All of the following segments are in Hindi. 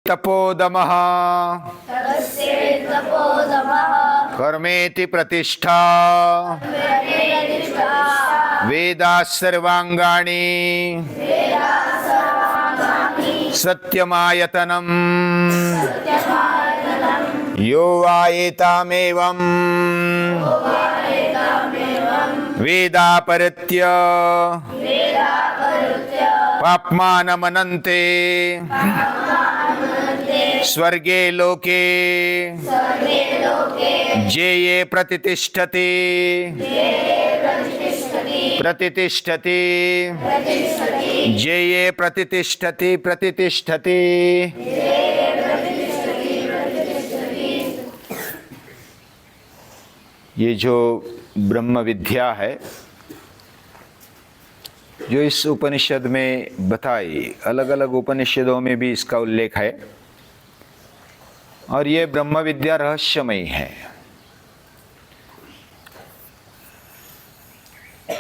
तपोदमः कर्मेति प्रतिष्ठा वेदाः सर्वांगानि सत्यमायतनम् यो वा एतामेवं वेदापरित्य पाप्मानमनन्ते स्वर्गे लोके जेये प्रतितिष्ठति जेये प्रतितिष्ठति। ये जो ब्रह्म विद्या है जो इस उपनिषद में बताई, अलग अलग उपनिषदों में भी इसका उल्लेख है, और ये ब्रह्म विद्या रहस्यमयी है।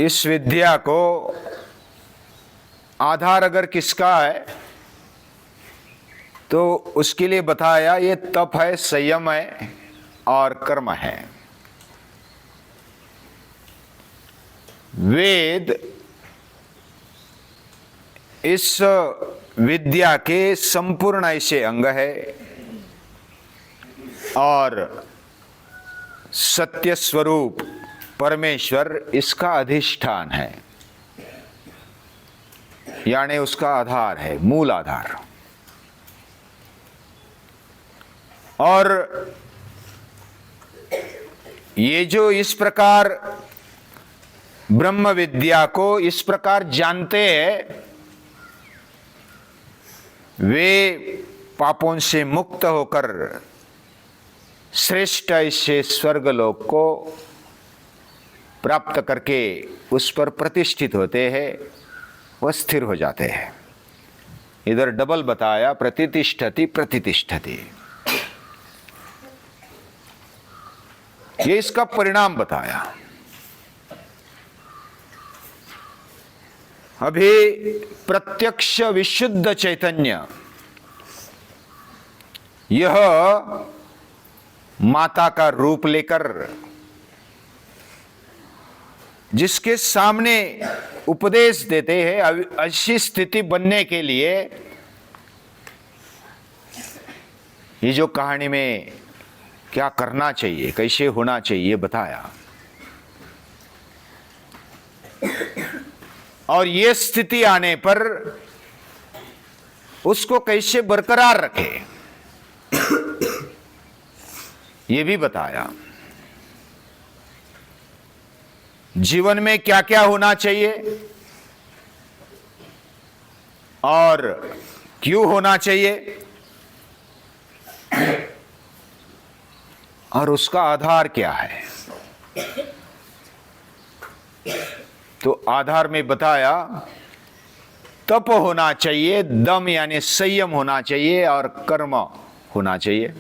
इस विद्या को आधार अगर किसका है तो उसके लिए बताया ये तप है, संयम है और कर्म है। वेद इस विद्या के संपूर्ण ऐसे अंग है और सत्य स्वरूप परमेश्वर इसका अधिष्ठान है, यानी उसका आधार है, मूल आधार। और ये जो इस प्रकार ब्रह्म विद्या को इस प्रकार जानते हैं, वे पापों से मुक्त होकर श्रेष्ठ ऐसे स्वर्गलोक को प्राप्त करके उस पर प्रतिष्ठित होते हैं, वह स्थिर हो जाते हैं। इधर डबल बताया, प्रतितिष्ठति प्रतितिष्ठति। ये इसका परिणाम बताया। अभी प्रत्यक्ष विशुद्ध चैतन्य यह माता का रूप लेकर जिसके सामने उपदेश देते हैं, ऐसी स्थिति बनने के लिए ये जो कहानी में क्या करना चाहिए, कैसे होना चाहिए बताया। और ये स्थिति आने पर उसको कैसे बरकरार रखे ये भी बताया। जीवन में क्या क्या होना चाहिए और क्यों होना चाहिए और उसका आधार क्या है। तो आधार में बताया तप होना चाहिए, दम यानी संयम होना चाहिए और कर्म होना चाहिए।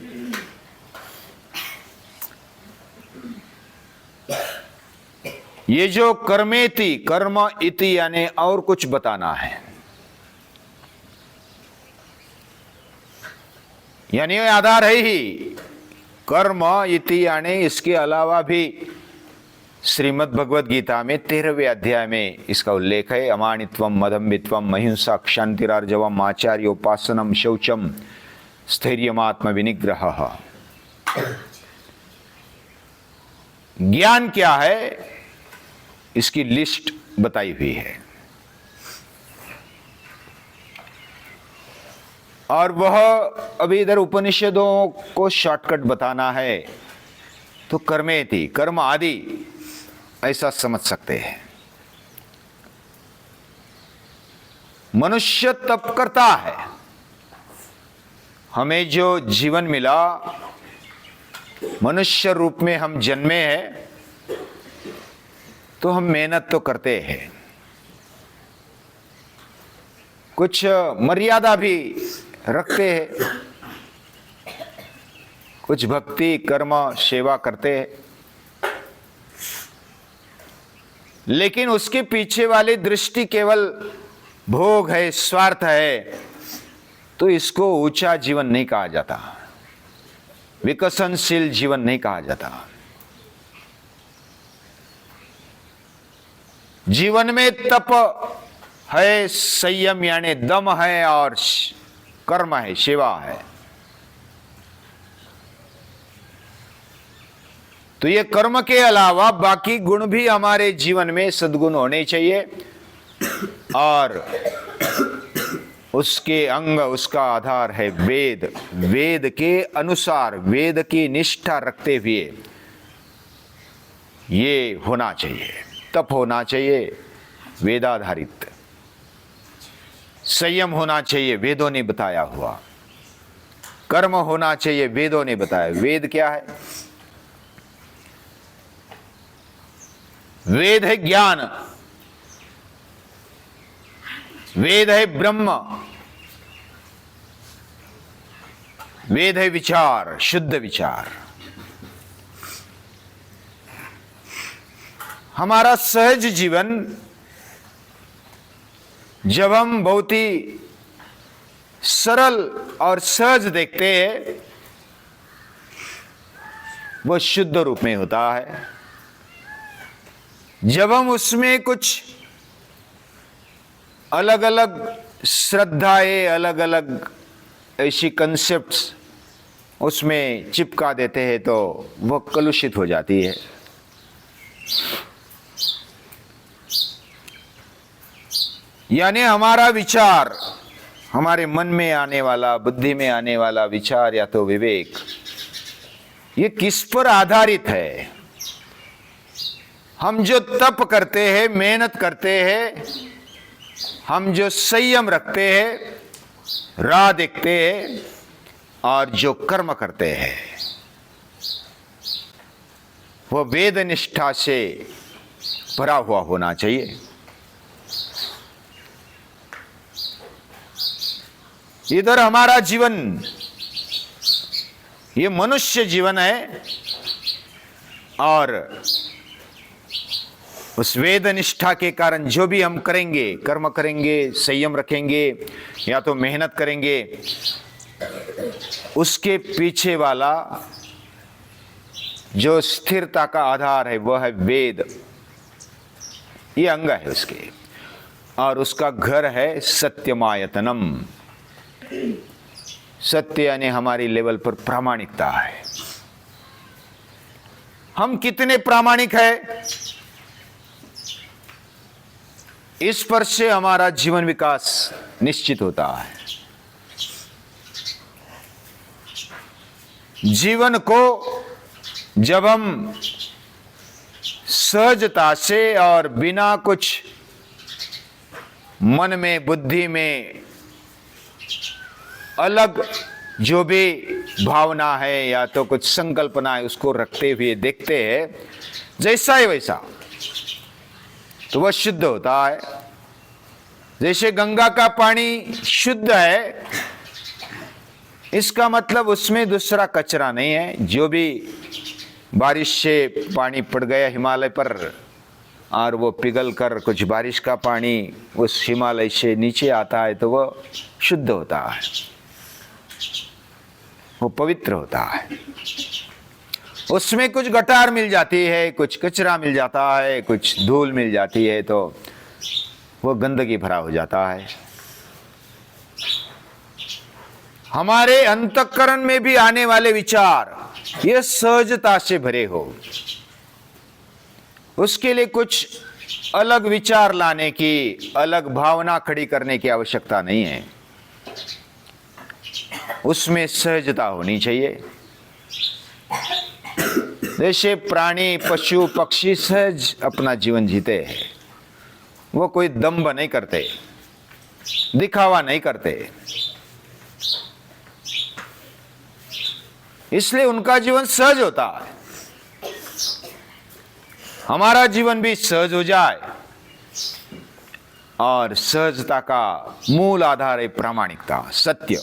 ये जो कर्मेति, कर्म इति यानी और कुछ बताना है, यानी ये आधार है ही। कर्म इति यानी इसके अलावा भी श्रीमद् भगवद गीता में 13वें अध्याय में इसका उल्लेख है। अमानित्वम मदम्बित्वम अहिंसा क्षांतिरार्जवम आचार्योपासनम शौचम स्थैर्यमात्म विनिग्रह। ज्ञान क्या है इसकी लिस्ट बताई हुई है, और वह अभी इधर उपनिषदों को शॉर्टकट बताना है तो कर्मेति, कर्म आदि ऐसा समझ सकते हैं। मनुष्य तप करता है। हमें जो जीवन मिला, मनुष्य रूप में हम जन्मे हैं, तो हम मेहनत तो करते हैं, कुछ मर्यादा भी रखते हैं, कुछ भक्ति कर्म सेवा करते हैं, लेकिन उसके पीछे वाली दृष्टि केवल भोग है, स्वार्थ है, तो इसको ऊंचा जीवन नहीं कहा जाता, विकसनशील जीवन नहीं कहा जाता। जीवन में तप है, संयम यानी दम है, और कर्म है, सेवा है। तो ये कर्म के अलावा बाकी गुण भी हमारे जीवन में सद्गुण होने चाहिए, और उसके अंग, उसका आधार है वेद। वेद के अनुसार, वेद की निष्ठा रखते हुए ये होना चाहिए। तप होना चाहिए वेदाधारित, संयम होना चाहिए वेदों ने बताया हुआ, कर्म होना चाहिए वेदों ने बताया। वेद क्या है? वेद है ज्ञान, वेद है ब्रह्म, वेद है विचार, शुद्ध विचार। हमारा सहज जीवन जब हम बहुत ही सरल और सहज देखते हैं, वो शुद्ध रूप में होता है। जब हम उसमें कुछ अलग अलग श्रद्धाएं, अलग अलग ऐसी कंसेप्ट्स उसमें चिपका देते हैं, तो वह कलुषित हो जाती है। यानी हमारा विचार, हमारे मन में आने वाला, बुद्धि में आने वाला विचार या तो विवेक, ये किस पर आधारित है? हम जो तप करते हैं, मेहनत करते हैं, हम जो संयम रखते हैं, राह देखते हैं, और जो कर्म करते हैं, वह वेद निष्ठा से भरा हुआ होना चाहिए। इधर हमारा जीवन, ये मनुष्य जीवन है, और उस वेद निष्ठा के कारण जो भी हम करेंगे, कर्म करेंगे, संयम रखेंगे या तो मेहनत करेंगे, उसके पीछे वाला जो स्थिरता का आधार है वह है वेद। ये अंग है उसके, और उसका घर है सत्यमायतनम। सत्य यानी हमारी लेवल पर प्रामाणिकता है। हम कितने प्रामाणिक हैं, इस पर से हमारा जीवन विकास निश्चित होता है। जीवन को जब हम सहजता से और बिना कुछ मन में, बुद्धि में अलग जो भी भावना है या तो कुछ संकल्पना है, उसको रखते हुए देखते हैं जैसा है वैसा, तो वह शुद्ध होता है। जैसे गंगा का पानी शुद्ध है, इसका मतलब उसमें दूसरा कचरा नहीं है। जो भी बारिश से पानी पड़ गया हिमालय पर और वो पिघल कर कुछ बारिश का पानी उस हिमालय से नीचे आता है, तो वह शुद्ध होता है, वो पवित्र होता है। उसमें कुछ गटार मिल जाती है, कुछ कचरा मिल जाता है, कुछ धूल मिल जाती है, तो वो गंदगी भरा हो जाता है। हमारे अंतःकरण में भी आने वाले विचार ये सहजता से भरे हो, उसके लिए कुछ अलग विचार लाने की, अलग भावना खड़ी करने की आवश्यकता नहीं है। उसमें सहजता होनी चाहिए। जैसे प्राणी, पशु, पक्षी सहज अपना जीवन जीते हैं, वो कोई दंभ नहीं करते, दिखावा नहीं करते, इसलिए उनका जीवन सहज होता है। हमारा जीवन भी सहज हो जाए, और सहजता का मूल आधार है प्रामाणिकता, सत्य।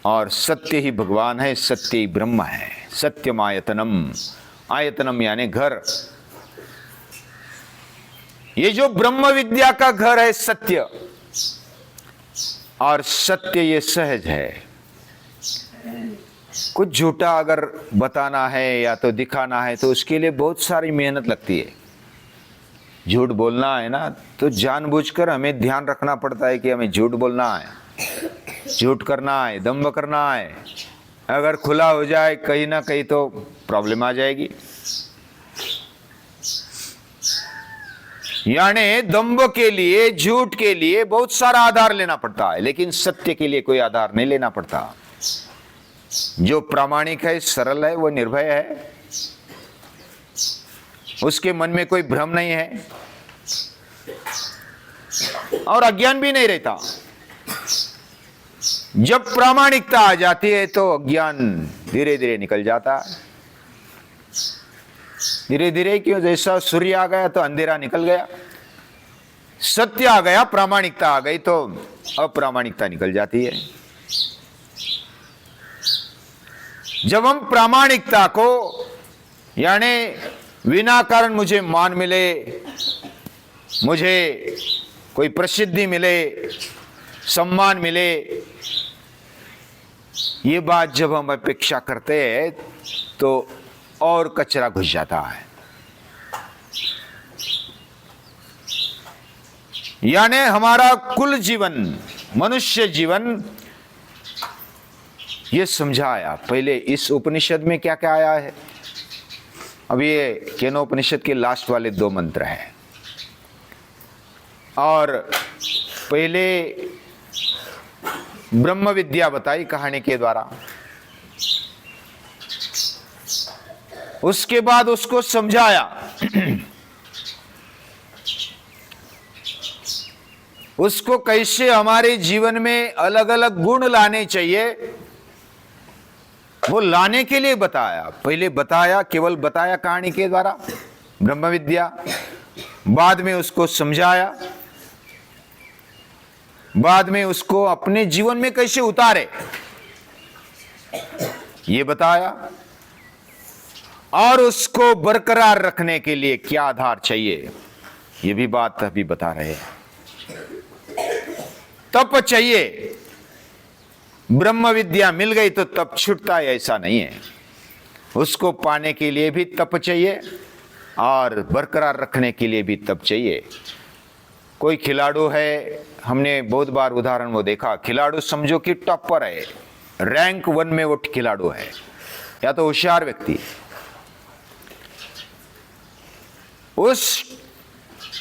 और सत्य ही भगवान है, सत्य ही ब्रह्म है। सत्यम आयतनम, आयतनम यानी घर। ये जो ब्रह्म विद्या का घर है सत्य, और सत्य ये सहज है। कुछ झूठा अगर बताना है या तो दिखाना है तो उसके लिए बहुत सारी मेहनत लगती है। झूठ बोलना है ना तो जानबूझकर हमें ध्यान रखना पड़ता है कि हमें झूठ बोलना है, झूठ करना है, दंभ करना है। अगर खुला हो जाए कहीं ना कहीं तो प्रॉब्लम आ जाएगी। यानी दंभ के लिए, झूठ के लिए बहुत सारा आधार लेना पड़ता है, लेकिन सत्य के लिए कोई आधार नहीं लेना पड़ता। जो प्रामाणिक है, सरल है, वो निर्भय है, उसके मन में कोई भ्रम नहीं है और अज्ञान भी नहीं रहता। जब प्रामाणिकता आ जाती है तो अज्ञान धीरे धीरे निकल जाता है। धीरे धीरे क्यों? जैसा सूर्य आ गया तो अंधेरा निकल गया, सत्य आ गया, प्रामाणिकता आ गई तो अप्रामाणिकता निकल जाती है। जब हम प्रामाणिकता को, यानी बिना कारण मुझे मान मिले, मुझे कोई प्रसिद्धि मिले, सम्मान मिले, ये बात जब हम अपेक्षा करते हैं तो और कचरा घुस जाता है। यानी हमारा कुल जीवन, मनुष्य जीवन, ये समझाया। पहले इस उपनिषद में क्या क्या आया है, अब ये केनोपनिषद के लास्ट वाले 2 मंत्र हैं। और पहले ब्रह्म विद्या बताई कहानी के द्वारा, उसके बाद उसको समझाया उसको कैसे हमारे जीवन में अलग अलग गुण लाने चाहिए, वो लाने के लिए बताया। पहले बताया, केवल बताया कहानी के द्वारा ब्रह्म विद्या, बाद में उसको समझाया, बाद में उसको अपने जीवन में कैसे उतारे ये बताया, और उसको बरकरार रखने के लिए क्या आधार चाहिए ये भी बात अभी बता रहे हैं। तप चाहिए, ब्रह्म विद्या मिल गई तो तप छूटता है ऐसा नहीं है, उसको पाने के लिए भी तप चाहिए और बरकरार रखने के लिए भी तप चाहिए। कोई खिलाड़ू है, हमने बहुत बार उदाहरण वो देखा, खिलाड़ू समझो कि टॉपर है, रैंक 1 में वो खिलाड़ू है या तो होशियार व्यक्ति, उस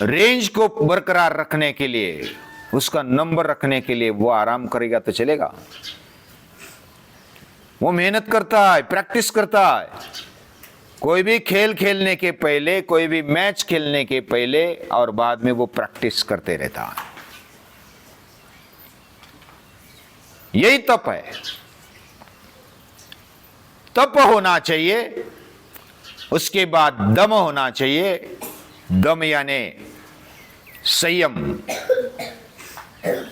रेंज को बरकरार रखने के लिए, उसका नंबर रखने के लिए वो आराम करेगा तो चलेगा? वो मेहनत करता है, प्रैक्टिस करता है। कोई भी खेल खेलने के पहले, कोई भी मैच खेलने के पहले और बाद में वो प्रैक्टिस करते रहता है। यही तप है। तप होना चाहिए, उसके बाद दम होना चाहिए। दम यानी संयम,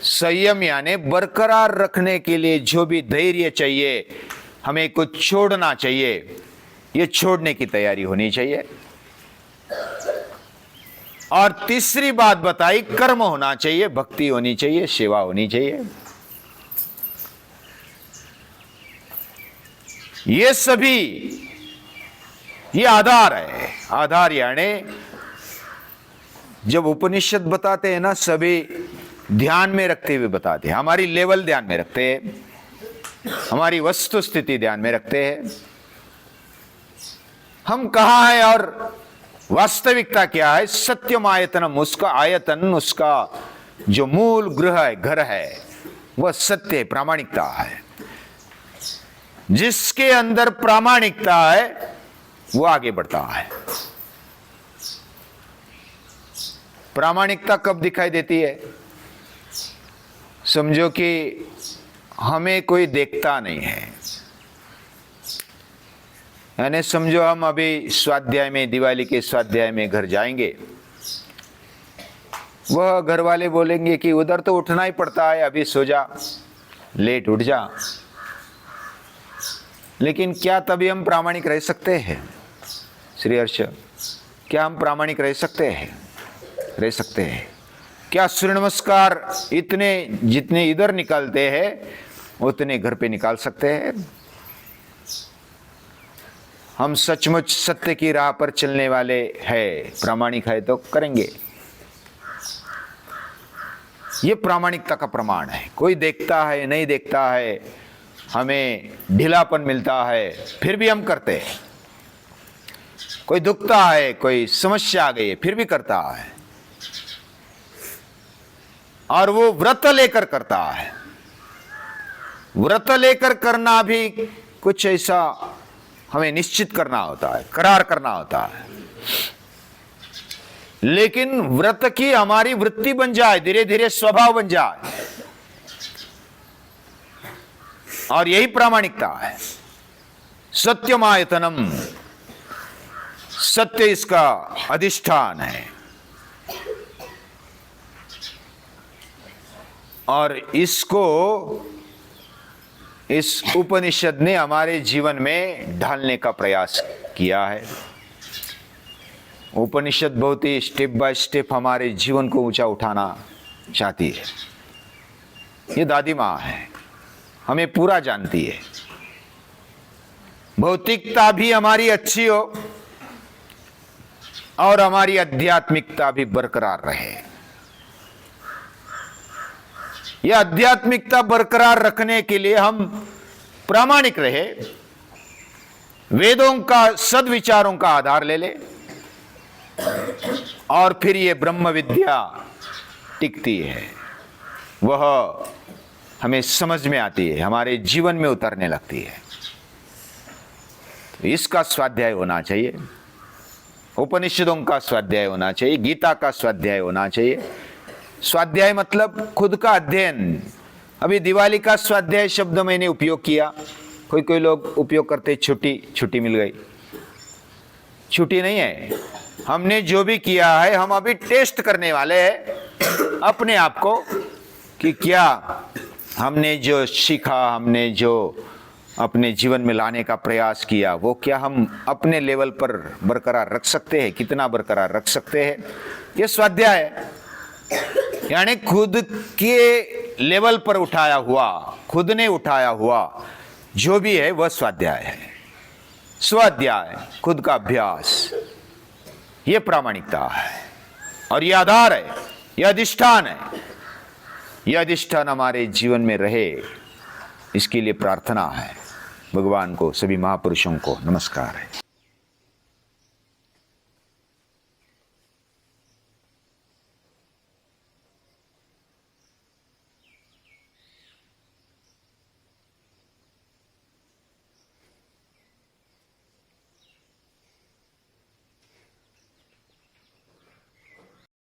संयम यानी बरकरार रखने के लिए जो भी धैर्य चाहिए, हमें कुछ छोड़ना चाहिए, ये छोड़ने की तैयारी होनी चाहिए। और तीसरी बात बताई, कर्म होना चाहिए, भक्ति होनी चाहिए, सेवा होनी चाहिए। ये सभी, ये आधार है। आधार यानी जब उपनिषद बताते हैं ना, सभी ध्यान में रखते हुए बताते हैं, हमारी लेवल ध्यान में रखते हैं, हमारी वस्तु स्थिति ध्यान में रखते हैं, हम कहाँ हैं और वास्तविकता क्या है। सत्यम आयतनम, उसका आयतन, उसका जो मूल गृह है, घर है, वह सत्य प्रामाणिकता है। जिसके अंदर प्रामाणिकता है वो आगे बढ़ता है। प्रामाणिकता कब दिखाई देती है? समझो कि हमें कोई देखता नहीं है, यानी समझो हम अभी स्वाध्याय में, दिवाली के स्वाध्याय में घर जाएंगे, वह घर वाले बोलेंगे कि उधर तो उठना ही पड़ता है, अभी सो जा, लेट उठ जा। लेकिन क्या तभी हम प्रामाणिक रह सकते हैं? श्री हर्ष, क्या हम प्रामाणिक रह सकते हैं? रह सकते हैं। क्या सूर्य नमस्कार इतने जितने इधर निकालते हैं उतने घर पे निकाल सकते हैं? हम सचमुच सत्य की राह पर चलने वाले हैं, प्रामाणिक है तो करेंगे। ये प्रामाणिकता का प्रमाण है। कोई देखता है नहीं देखता है, हमें ढीलापन मिलता है फिर भी हम करते हैं। कोई दुखता है, कोई समस्या आ गई है फिर भी करता है, और वो व्रत लेकर करता है। व्रत लेकर करना भी कुछ ऐसा हमें निश्चित करना होता है, करार करना होता है, लेकिन व्रत की हमारी वृत्ति बन जाए, धीरे धीरे स्वभाव बन जाए, और यही प्रामाणिकता है। सत्यमायतनम, सत्य इसका अधिष्ठान है, और इसको इस उपनिषद ने हमारे जीवन में ढालने का प्रयास किया है। उपनिषद बहुत ही स्टेप बाय स्टेप हमारे जीवन को ऊंचा उठाना चाहती है। ये दादी माँ है, हमें पूरा जानती है। भौतिकता भी हमारी अच्छी हो और हमारी आध्यात्मिकता भी बरकरार रहे। यह आध्यात्मिकता बरकरार रखने के लिए हम प्रामाणिक रहे, वेदों का सद्विचारों का आधार ले ले, और फिर ये ब्रह्म विद्या टिकती है, वह हमें समझ में आती है, हमारे जीवन में उतरने लगती है। तो इसका स्वाध्याय होना चाहिए, उपनिषदों का स्वाध्याय होना चाहिए, गीता का स्वाध्याय होना चाहिए। स्वाध्याय मतलब खुद का अध्ययन। अभी दिवाली का स्वाध्याय शब्द मैंने उपयोग किया, कोई कोई लोग उपयोग करते छुट्टी मिल गई। छुट्टी नहीं है, हमने जो भी किया है हम अभी टेस्ट करने वाले हैं अपने आप को कि क्या हमने जो सीखा, हमने जो अपने जीवन में लाने का प्रयास किया, वो क्या हम अपने लेवल पर बरकरार रख सकते हैं, कितना बरकरार रख सकते हैं। ये स्वाध्याय है, यानी खुद के लेवल पर उठाया हुआ, खुद ने उठाया हुआ जो भी है वह स्वाध्याय है। स्वाध्याय, खुद का अभ्यास, ये प्रामाणिकता है, और ये आधार है, यह अधिष्ठान है। यह अधिष्ठान हमारे जीवन में रहे, इसके लिए प्रार्थना है। भगवान को, सभी महापुरुषों को नमस्कार है।